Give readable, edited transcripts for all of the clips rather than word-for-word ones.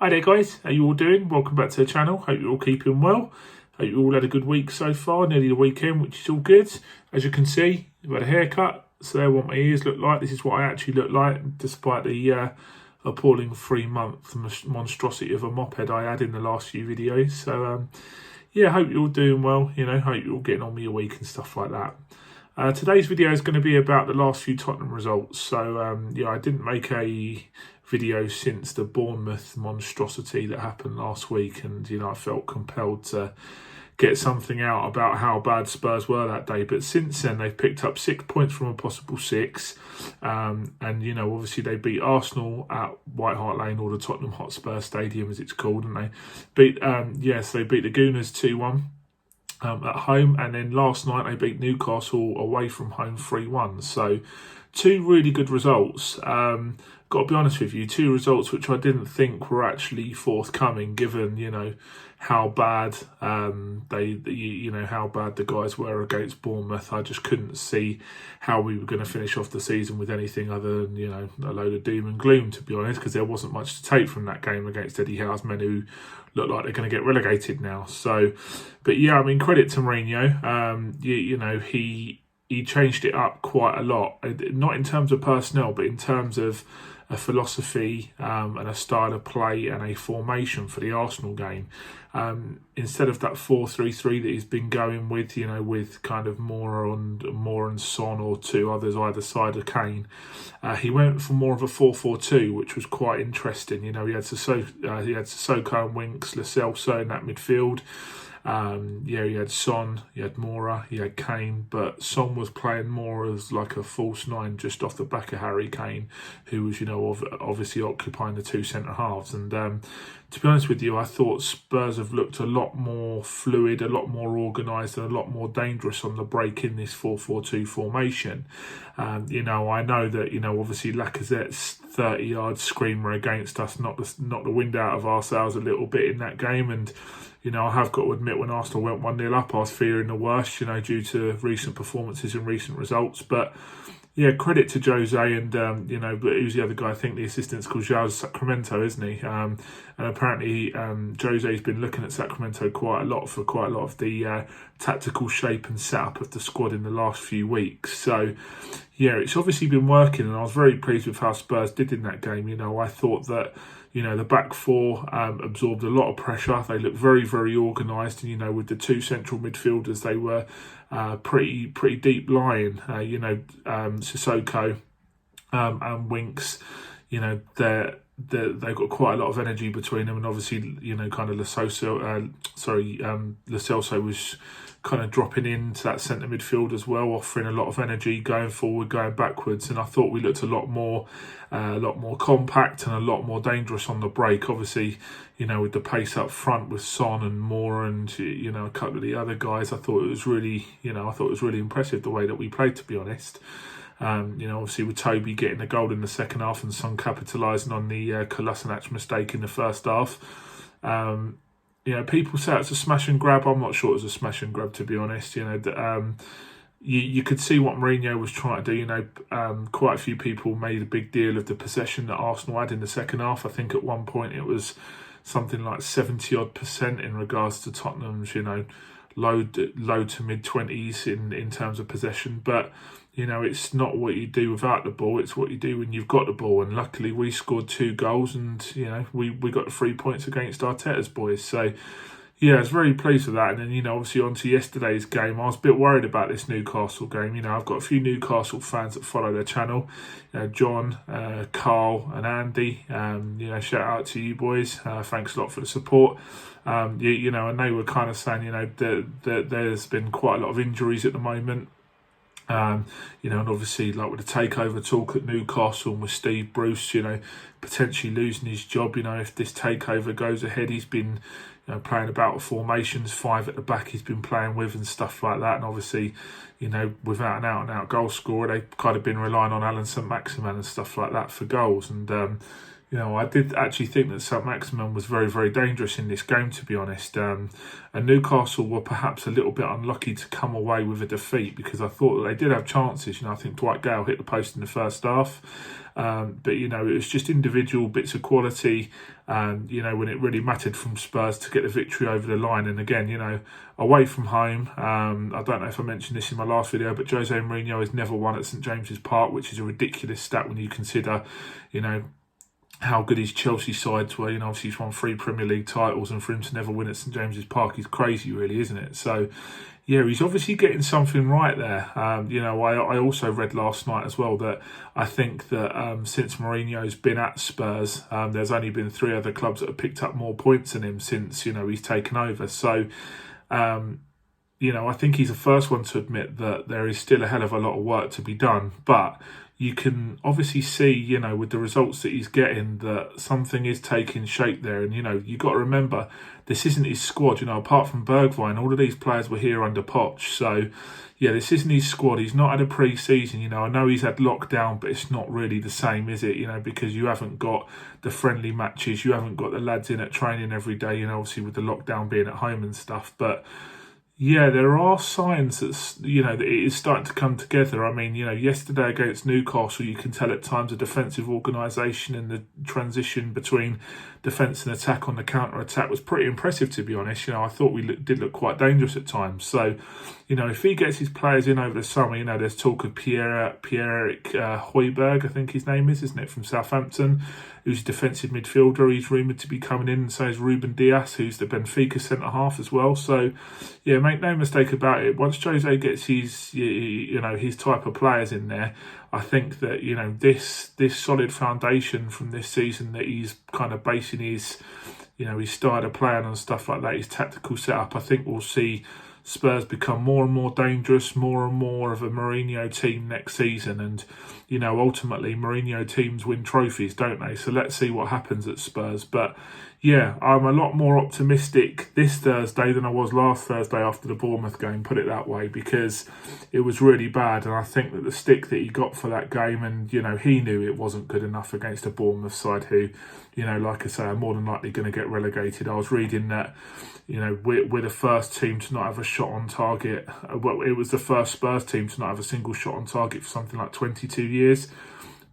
Hi there guys, how you all doing? Welcome back to the channel. Hope you're all keeping well. Hope you all had a good week so far, nearly the weekend, which is all good. As you can see, I've had a haircut, so there what my ears look like. This is what I actually look like, despite the appalling 3-month monstrosity of a moped I had in the last few videos. So yeah, hope you're all doing well, hope you're all getting on with your week and stuff like that. Today's video is going to be about the last few Tottenham results. So yeah, I didn't make a video since the Bournemouth monstrosity that happened last week, and I felt compelled to get something out about how bad Spurs were that day. But since then, they've picked up 6 points from a possible 6, and obviously they beat Arsenal at White Hart Lane, or the Tottenham Hotspur Stadium as it's called, and they beat they beat the Gooners 2-1. At home, and then last night they beat Newcastle away from home 3-1. So 2 really good results. Got to be honest with you, 2 results which I didn't think were actually forthcoming, given how bad how bad the guys were against Bournemouth. I just couldn't see how we were going to finish off the season with anything other than a load of doom and gloom, to be honest, because there wasn't much to take from that game against Eddie Howe's men, who look like they're going to get relegated now. So, but yeah, I mean, credit to Mourinho. He changed it up quite a lot, not in terms of personnel, but in terms of a philosophy and a style of play and a formation for the Arsenal game. Instead of that 4-3-3 that he's been going with, with kind of Moore and Son, or 2 others either side of Kane, he went for more of a 4-4-2, which was quite interesting. He had Sissoko and Winks, Lo Celso in that midfield. He had Son, he had Moura, he had Kane, but Son was playing more as like a false 9 just off the back of Harry Kane, who was, obviously occupying the 2 centre halves. And to be honest with you, I thought Spurs have looked a lot more fluid, a lot more organised, and a lot more dangerous on the break in this 4-4-2 formation. I know that, obviously Lacazette's 30-yard screamer against us knocked the wind out of our sails a little bit in that game, and I have got to admit, when Arsenal went 1-0 up, I was fearing the worst, due to recent performances and recent results. But yeah, credit to Jose, and but who's the other guy? I think the assistant's called João Sacramento, isn't he? And apparently Jose's been looking at Sacramento quite a lot of the tactical shape and setup of the squad in the last few weeks. So yeah, it's obviously been working, and I was very pleased with how Spurs did in that game. I thought that the back 4 absorbed a lot of pressure. They looked very, very organised, and with the 2 central midfielders, they were pretty deep lying. Sissoko and Winks, they've got quite a lot of energy between them, and obviously kind of Lo Celso was kind of dropping into that centre midfield as well, offering a lot of energy going forward, going backwards. And I thought we looked a lot more compact and a lot more dangerous on the break. Obviously, with the pace up front with Son and Moore and a couple of the other guys, I thought it was really impressive the way that we played, to be honest. Obviously with Toby getting the goal in the second half and Son capitalising on the Kolasinac mistake in the first half. People say it's a smash and grab. I'm not sure it was a smash and grab, to be honest. You could see what Mourinho was trying to do. Quite a few people made a big deal of the possession that Arsenal had in the second half. I think at one point it was something like 70% in regards to Tottenham's, low to mid 20s in terms of possession. But it's not what you do without the ball, it's what you do when you've got the ball. And luckily we scored 2 goals, and we got the 3 points against Arteta's boys. So yeah, I was very pleased with that. And then obviously on to yesterday's game, I was a bit worried about this Newcastle game. I've got a few Newcastle fans that follow their channel, John, Carl and Andy. Shout out to you boys, thanks a lot for the support. And they were kind of saying that there's been quite a lot of injuries at the moment. And obviously, like with the takeover talk at Newcastle and with Steve Bruce, potentially losing his job, if this takeover goes ahead, he's been playing about formations, 5 at the back he's been playing with and stuff like that. And obviously, without an out-and-out goal scorer, they've kind of been relying on Alan St Maximin and stuff like that for goals. And I did actually think that St Maximin was very, very dangerous in this game, to be honest. And Newcastle were perhaps a little bit unlucky to come away with a defeat, because I thought that they did have chances. I think Dwight Gale hit the post in the first half. But it was just individual bits of quality, when it really mattered from Spurs to get the victory over the line. And again, away from home, I don't know if I mentioned this in my last video, but Jose Mourinho has never won at St James's Park, which is a ridiculous stat when you consider, how good his Chelsea sides were. Obviously he's won 3 Premier League titles, and for him to never win at St James's Park is crazy, really, isn't it? So, yeah, he's obviously getting something right there. I also read last night as well that I think that since Mourinho's been at Spurs, there's only been 3 other clubs that have picked up more points than him since, he's taken over. So, I think he's the first one to admit that there is still a hell of a lot of work to be done. But you can obviously see, with the results that he's getting, that something is taking shape there. And, you've got to remember, this isn't his squad. Apart from Bergwijn, all of these players were here under Poch. So, yeah, this isn't his squad. He's not had a pre-season. I know he's had lockdown, but it's not really the same, is it? Because you haven't got the friendly matches. You haven't got the lads in at training every day, obviously with the lockdown being at home and stuff. But yeah, there are signs that, that it is starting to come together. I mean, yesterday against Newcastle, you can tell at times a defensive organisation and the transition between defence and attack on the counter-attack was pretty impressive, to be honest. I thought we did look quite dangerous at times. So, if he gets his players in over the summer, there's talk of Pierre-Eric Højbjerg, I think his name is, isn't it, from Southampton, who's a defensive midfielder. He's rumoured to be coming in, and so is Ruben Dias, who's the Benfica centre-half as well. So, yeah, make no mistake about it. Once Jose gets his, his type of players in there, I think that, this solid foundation from this season that he's kind of basing his, his style of playing and stuff like that, his tactical setup, I think we'll see Spurs become more and more dangerous, more and more of a Mourinho team next season. And, ultimately Mourinho teams win trophies, don't they? So let's see what happens at Spurs. But yeah, I'm a lot more optimistic this Thursday than I was last Thursday after the Bournemouth game, put it that way, because it was really bad. And I think that the stick that he got for that game, and, he knew it wasn't good enough against a Bournemouth side who, like I say, are more than likely going to get relegated. I was reading that, we're the first team to not have a shot on target. Well, it was the first Spurs team to not have a single shot on target for something like 22 years,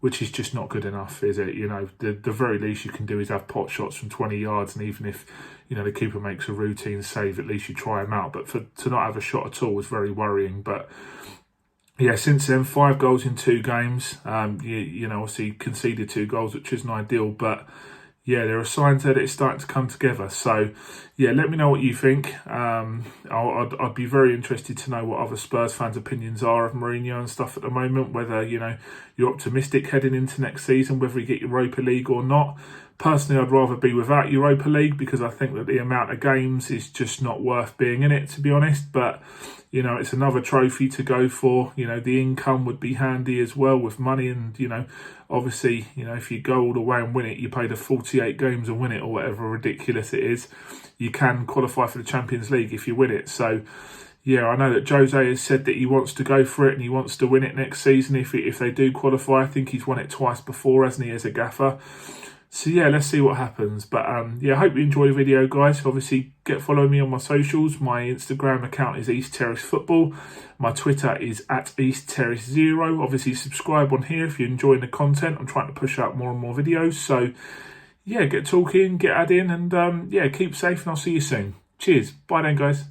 which is just not good enough, is it? The very least you can do is have pot shots from 20 yards, and even if, the keeper makes a routine save, at least you try them out. But to not have a shot at all was very worrying. But yeah, since then, 5 goals in 2 games. Obviously conceded 2 goals, which isn't ideal, but yeah, there are signs that it's starting to come together. So, yeah, let me know what you think. I'd be very interested to know what other Spurs fans' opinions are of Mourinho and stuff at the moment, whether, you're optimistic heading into next season, whether you get Europa League or not. Personally, I'd rather be without Europa League, because I think that the amount of games is just not worth being in it, to be honest. But, it's another trophy to go for. The income would be handy as well with money. And, obviously, if you go all the way and win it, you play the 48 games and win it, or whatever ridiculous it is, you can qualify for the Champions League if you win it. So, yeah, I know that Jose has said that he wants to go for it and he wants to win it next season if they do qualify. I think he's won it twice before, hasn't he, as a gaffer? So yeah, let's see what happens. But yeah, I hope you enjoy the video, guys. Obviously, follow me on my socials. My Instagram account is East Terrace Football. My Twitter is @EastTerrace0. Obviously, subscribe on here if you're enjoying the content. I'm trying to push out more and more videos. So yeah, get talking, get adding, and yeah, keep safe, and I'll see you soon. Cheers. Bye then, guys.